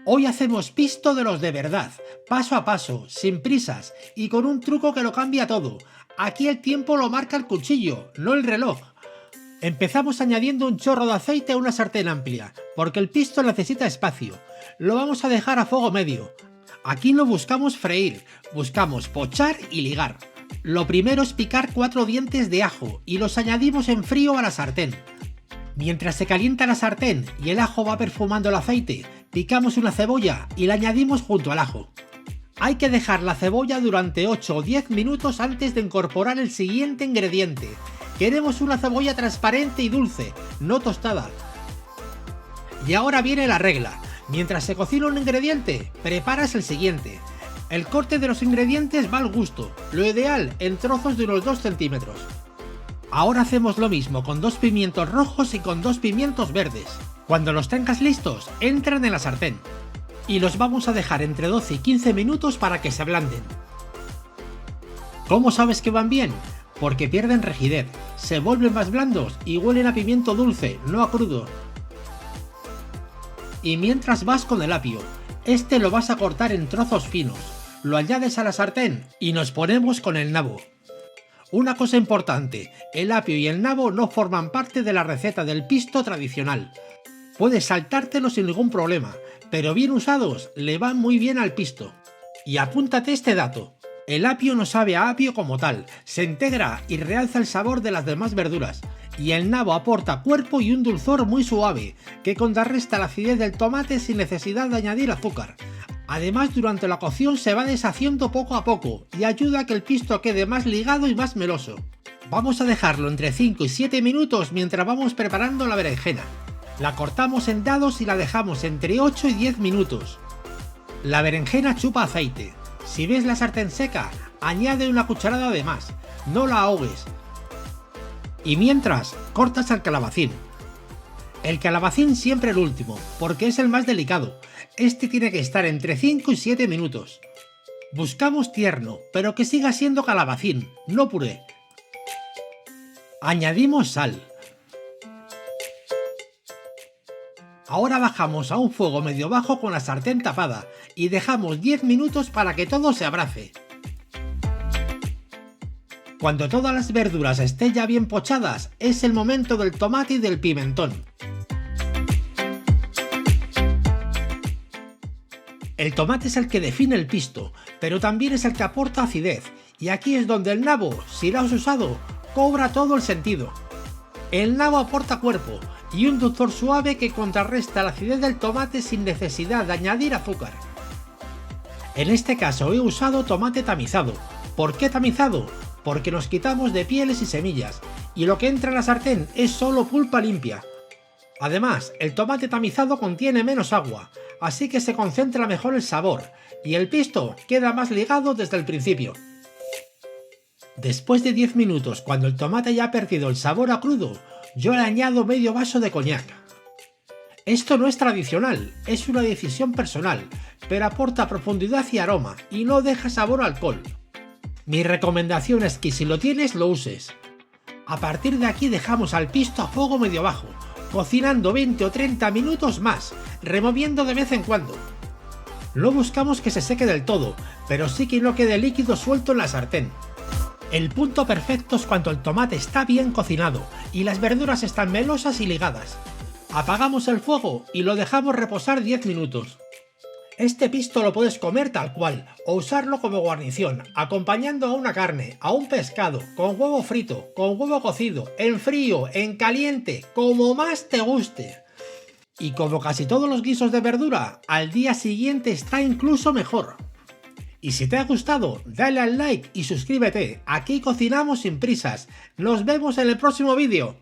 Hoy hacemos pisto de los de verdad, paso a paso, sin prisas y con un truco que lo cambia todo. Aquí el tiempo lo marca el cuchillo, no el reloj. Empezamos añadiendo un chorro de aceite a una sartén amplia, porque el pisto necesita espacio. Lo vamos a dejar a fuego medio. Aquí no buscamos freír, buscamos pochar y ligar. Lo primero es picar 4 dientes de ajo y los añadimos en frío a la sartén. Mientras se calienta la sartén y el ajo va perfumando el aceite, picamos una cebolla y la añadimos junto al ajo. Hay que dejar la cebolla durante 8 o 10 minutos antes de incorporar el siguiente ingrediente. Queremos una cebolla transparente y dulce, no tostada. Y ahora viene la regla. Mientras se cocina un ingrediente, preparas el siguiente. El corte de los ingredientes va al gusto, lo ideal en trozos de unos 2 centímetros. Ahora hacemos lo mismo con 2 pimientos rojos y con 2 pimientos verdes. Cuando los tengas listos, entran en la sartén. Y los vamos a dejar entre 12 y 15 minutos para que se ablanden. ¿Cómo sabes que van bien? Porque pierden rigidez, se vuelven más blandos y huelen a pimiento dulce, no a crudo. Y mientras vas con el apio, este lo vas a cortar en trozos finos, lo añades a la sartén y nos ponemos con el nabo. Una cosa importante, el apio y el nabo no forman parte de la receta del pisto tradicional. Puedes saltártelos sin ningún problema, pero bien usados le van muy bien al pisto. Y apúntate este dato. El apio no sabe a apio como tal, se integra y realza el sabor de las demás verduras, y el nabo aporta cuerpo y un dulzor muy suave, que contrarresta la acidez del tomate sin necesidad de añadir azúcar. Además, durante la cocción se va deshaciendo poco a poco, y ayuda a que el pisto quede más ligado y más meloso. Vamos a dejarlo entre 5 y 7 minutos mientras vamos preparando la berenjena. La cortamos en dados y la dejamos entre 8 y 10 minutos. La berenjena chupa aceite. Si ves la sartén seca, añade una cucharada de más, no la ahogues. Y mientras, cortas el calabacín. El calabacín siempre el último, porque es el más delicado. Este tiene que estar entre 5 y 7 minutos. Buscamos tierno, pero que siga siendo calabacín, no puré. Añadimos sal. Ahora bajamos a un fuego medio bajo con la sartén tapada y dejamos 10 minutos para que todo se abrace. Cuando todas las verduras estén ya bien pochadas, es el momento del tomate y del pimentón. El tomate es el que define el pisto, pero también es el que aporta acidez, y aquí es donde el nabo, si lo has usado, cobra todo el sentido. El nabo aporta cuerpo y un dulzor suave que contrarresta la acidez del tomate sin necesidad de añadir azúcar. En este caso he usado tomate tamizado. ¿Por qué tamizado? Porque nos quitamos de pieles y semillas, y lo que entra en la sartén es solo pulpa limpia. Además, el tomate tamizado contiene menos agua, así que se concentra mejor el sabor, y el pisto queda más ligado desde el principio. Después de 10 minutos, cuando el tomate ya ha perdido el sabor a crudo, yo le añado medio vaso de coñac. Esto no es tradicional, es una decisión personal, pero aporta profundidad y aroma, y no deja sabor a alcohol. Mi recomendación es que si lo tienes, lo uses. A partir de aquí dejamos al pisto a fuego medio bajo, cocinando 20 o 30 minutos más, removiendo de vez en cuando. No buscamos que se seque del todo, pero sí que no quede líquido suelto en la sartén. El punto perfecto es cuando el tomate está bien cocinado y las verduras están melosas y ligadas. Apagamos el fuego y lo dejamos reposar 10 minutos. Este pisto lo puedes comer tal cual o usarlo como guarnición, acompañando a una carne, a un pescado, con huevo frito, con huevo cocido, en frío, en caliente, como más te guste. Y como casi todos los guisos de verdura, al día siguiente está incluso mejor. Y si te ha gustado, dale al like y suscríbete. Aquí cocinamos sin prisas. Nos vemos en el próximo vídeo.